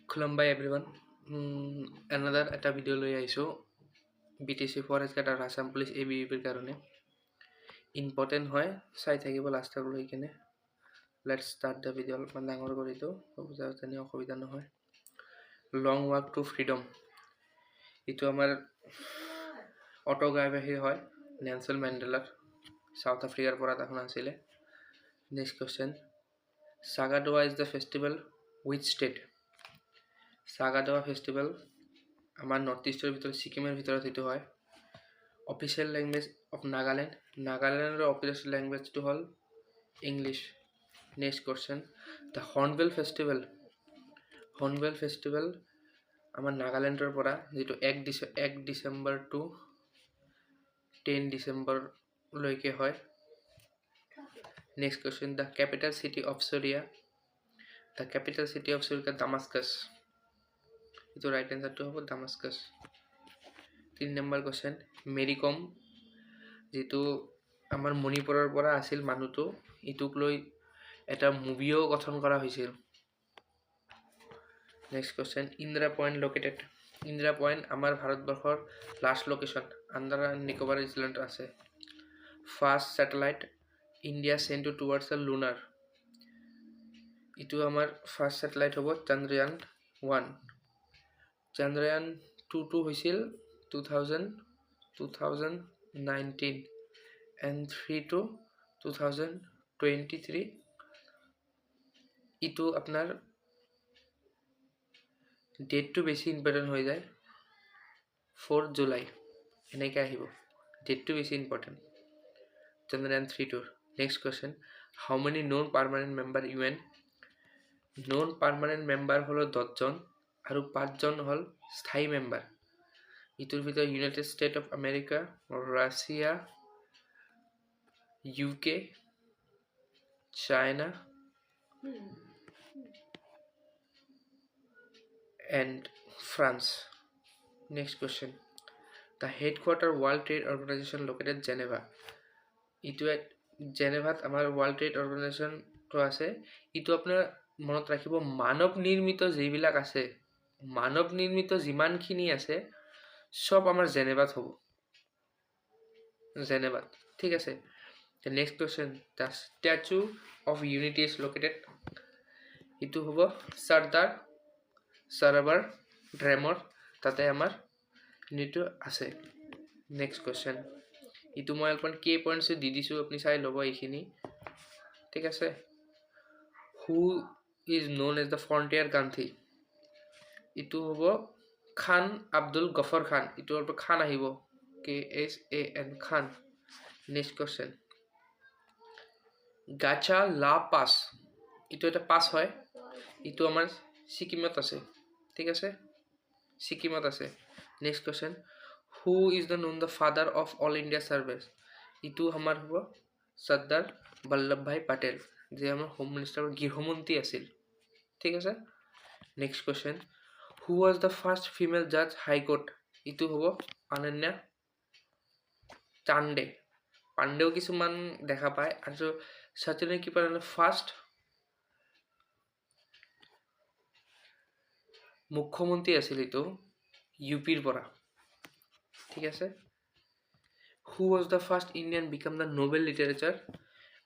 খুলুমবাই everyone another এটা video' লৈ আহিছোঁ BTC ফৰেষ্ট গাৰ্ড আৰু আছাম পুলিচ ABPৰ কাৰণে ইম্পৰ্টেণ্ট হয় চাই থাকিব লাষ্টলৈ কিনে লেটছ ষ্টাৰ্ট দ্য ভিডিঅ' অলপমান ডাঙৰ কৰি দিওঁ বুজাওঁতে অসুবিধা নহয় লং ৱাক টু ফ্ৰীডম এইটো আমাৰ অটোবায়োগ্ৰাফি হয় নেলছন মেণ্ডেলাৰ সাউথ আফ্ৰিকাৰ পৰা এখন আছিলে next question Saga Dawa is the festival which state Saga Dawa festival আমাৰ নৰ্থ ইষ্টৰ ভিতৰত ছিকিমৰ ভিতৰত এইটো হয় অফিচিয়েল লেংগুৱেজ অফ নাগালেণ্ডৰ অফিচিয়েল লেংগুৱেজটো হ'ল English next question the Hornbill festival আমাৰ নাগালেণ্ডৰ পৰা যেটো 1 ডিচেম্বৰ টু 10 ডিচেম্বৰলৈকে হয় next question the capital city of Syria Damascus এইটো ৰাইট এনসাৰটো হ'ব Damascus 3 number question Mary Kom যেটো আমাৰ মণিপুৰৰ পৰা আছিল মানুহটো ইটোক লৈ এটা মুভিও গঠন কৰা হৈছিল নেক্সট কুৱেশ্যন ইন্দিৰা পইণ্ট আমাৰ ভাৰতবৰ্ষৰ last location Andaman Nicobar island আছে first satellite India sent towards the lunar ইটো আমাৰ ফাৰ্ষ্ট স্যাটেলাইট হ'ব চন্দ্ৰযান 1 চন্দ্ৰযান 2 হৈছিল 2019 and 3 to 2023 ইটো আপনার ডেটটো বেশি ইম্পর্টেন্ট হয়ে যায় 4 জুলাই এনেকে আহিব ডেটটো বেশি ইম্পর্টেন্ট চন্দ্রযান 3 টু next question how many non permanent member UN non permanent member হলো 10 জন আৰু 5 জন হল স্থায়ী মেম্বাৰ ইটোৰ ভিতৰত United state of America Russia UK China and France. Next question. The headquarter World Trade Organization located Geneva. Itu at Geneva amar World Trade Organization to ase. Itu apnar monot rakhibo manav nirmito jebilak ase. Manav nirmito jiman khini ase sob amar Geneva hobo. Geneva. ঠিক আছে. The next question. The Statue of Unity is located. Itu hobo Sardar Sarovar Dramor তাতে আমাৰ নিটো আছে next question ইটো মই অলপমান কি points দি দিছো আপুনি চাই লব এইখিনি ঠিক আছে who is known as the Frontier Gandhi ইটো হ'ব খান আব্দুল গফৰ খান ইটো অলপ খান আহিব KSAN খান নেক্সট কোৱেশ্চন গাছা লা পাস ইটো এটা পাস হয় ইটো আমাৰ সিকিমত আছে ঠিক আছে সিকিমত আছে next question who is the known the father of all India service ইটো আমাৰ হ'ব সৰ্দাৰ বল্লভভাই পেটেল যে আমাৰ হোম মিনিষ্টাৰৰ গৃহমন্ত্ৰী আছিল ঠিক আছে next question who was the first female জাজ হাই কোৰ্ট ইটো হ'ব অনন্যা পাণ্ডেও কিছুমান দেখা পায় আৰু সত্যনে কি পালে ফাৰ্স্ট মুখ্যমন্ত্ৰী আছিল ইটো UPৰ পৰা ঠিক আছে who was the first Indian become the Nobel literature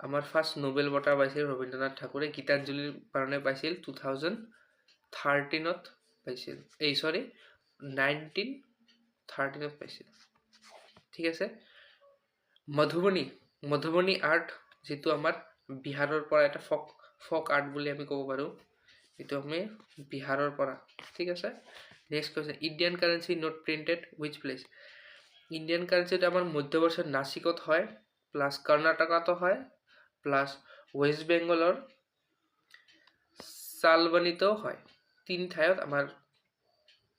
আমাৰ ফাৰ্স্ট নোবেল বঁটা পাইছিল ৰবীন্দ্ৰনাথ ঠাকুৰে গীতাঞ্জলিৰ কাৰণে পাইছিল 2013 ত পাইছিল 1913 ত পাইছিল ঠিক আছে মধুবনী আৰ্ট যেটো আমাৰ বিহাৰৰ পৰা এটা ফক আৰ্ট বুলি আমি ক'ব পাৰো ইটো আমি বিহাৰৰ পৰা ঠিক আছে next question Indian currency note printed which place Indian কাৰেন্সিটা আমাৰ মধ্যপ্ৰদেশৰ নাসিকত হয় প্লাস কৰ্ণাটকত হয় প্লাস ওয়েস্ট বেঙ্গলৰ সালবনিতো হয় তিন ঠাইত আমাৰ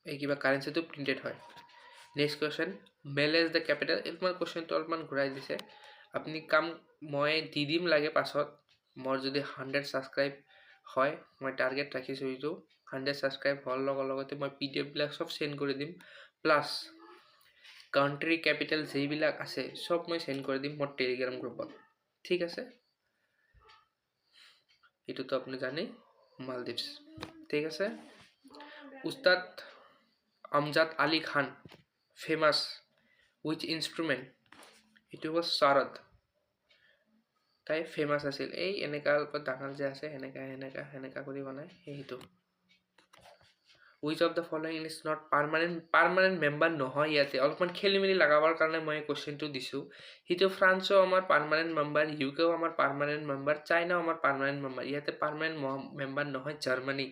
এই কিবা কাৰেন্সিটো প্ৰিন্টেড হয় নেক্সট কোয়েশ্চন মেল এজ দ্য ক্যাপিটাল এইমাৰ কোয়েশ্চনটো অলপমান ঘূৰাই দিছে আপুনি কাম মই দি দিম লাগে পাছত মোৰ যদি 100 সাবস্ক্ৰাইব হয় মই টাৰ্গেট ৰাখিছো ইটো 100 সাবস্ক্ৰাইব হল লগতে মই PDF বিলাক সব সেন্ড কৰি দিম প্লাস কান্ট্ৰি ক্যাপিটাল যেইবিলাক আছে সব মই সেন্ড কৰি দিম মোৰ টেলিগ্ৰাম গ্ৰুপত ঠিক আছে এটো তো আপনি জানেই মালদ্বীপস ঠিক আছে উস্তাদ Amjad Ali Khan famous with instrument এইটো হ'ব শাৰদ তাই ফেমাছ আছিল এই এনেকা ডাঙৰ যে আছে সেনেকা কৰি বনায় সেইটো which of the following is not permanent member নহয় ইয়াতে অলপমান খেলি মেলি লগাবৰ কাৰণে মই কোৱেশ্চনটো দিছো হিটো ফ্ৰান্সও আমাৰ পাৰ্মানেন্ট মেম্বাৰ ইউকেও আমাৰ পাৰ্মানেন্ট মেম্বাৰ চাইনাও আমাৰ পাৰ্মানেন্ট মেম্বাৰ ইয়াতে পাৰ্মানেন্ট মেম্বাৰ নহয় জাৰ্মানী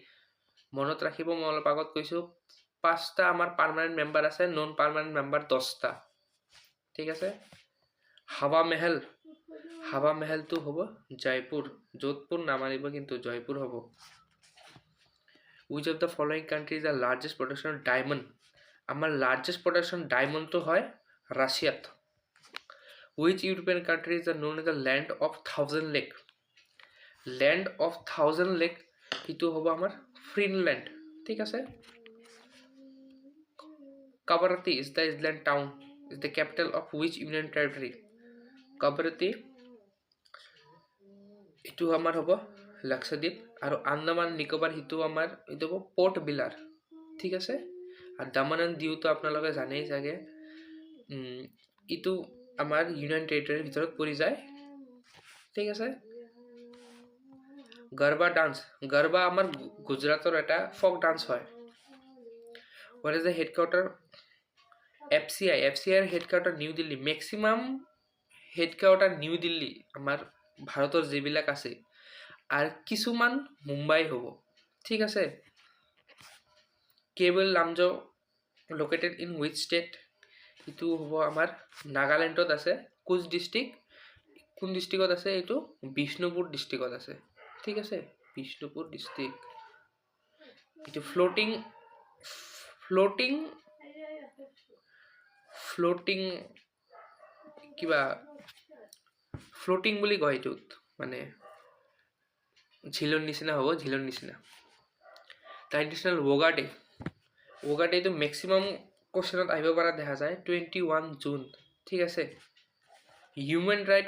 মনত ৰাখিব মই অলপ আগত কৈছো পাঁচটা আমাৰ পাৰ্মানেন্ট মেম্বাৰ আছে নন পাৰ্মানেন্ট মেম্বাৰ 10টা ঠিক আছে হাৱা মহলটো হ'ব জয়পুৰ যোধপুৰ নামাৰিব কিন্তু জয়পুৰ হ'ব which of the following country is the largest production of diamond আমাৰ largest production diamond to hoy Russia which European country is known as the land of 1000 lake itu hobo amar Finland ঠিক আছে Kavaratti is the island town is the capital of which union territory Kavaratti itu amar hobo Lakshadweep আৰু আন্দামান নিকোবৰ হিটো আমাৰ ইটো port বিলাৰ ঠিক আছে R Daman and দিউ তো আপোনালোকে জানেই চাগে ইটো আমাৰ ইউনিয়ন টেৰিটৰীৰ ভিতৰত পৰি যায় ঠিক আছে গৰবা আমাৰ গুজৰাটৰ এটা ফক ডান্স হয় what is the headquarter FCI এৰ headquarter new Delhi maximum headquarter new Delhi আমাৰ ভাৰতৰ যিবিলাক আছে আর কিছুমান মুম্বাই হব ঠিক আছে cable লামজো located in which state ইটো হব আমাৰ নাগাল্যান্ডত আছে কোচ ডিস্ট্ৰিক্ট কোন ডিস্ট্ৰিক্টত আছে ইটো বিষ্ণুপুৰ ডিস্ট্ৰিক্টত আছে ঠিক আছে বিষ্ণুপুৰ ডিস্ট্রিক্ট ইটো ফ্লোটিং কিবা ফ্লোটিং বুলি কয় ইটোত মানে ঝিলন নিচিনা হ'ব ঝিলন নিচিনা দ্য ইন্টারন্যাশনাল ওগা ডে তো ম্যাক্সিমাম কোশ্চেনত আহিব পৰা দেখা যায় 21 জুন ঠিক আছে হিউম্যান ৰাইট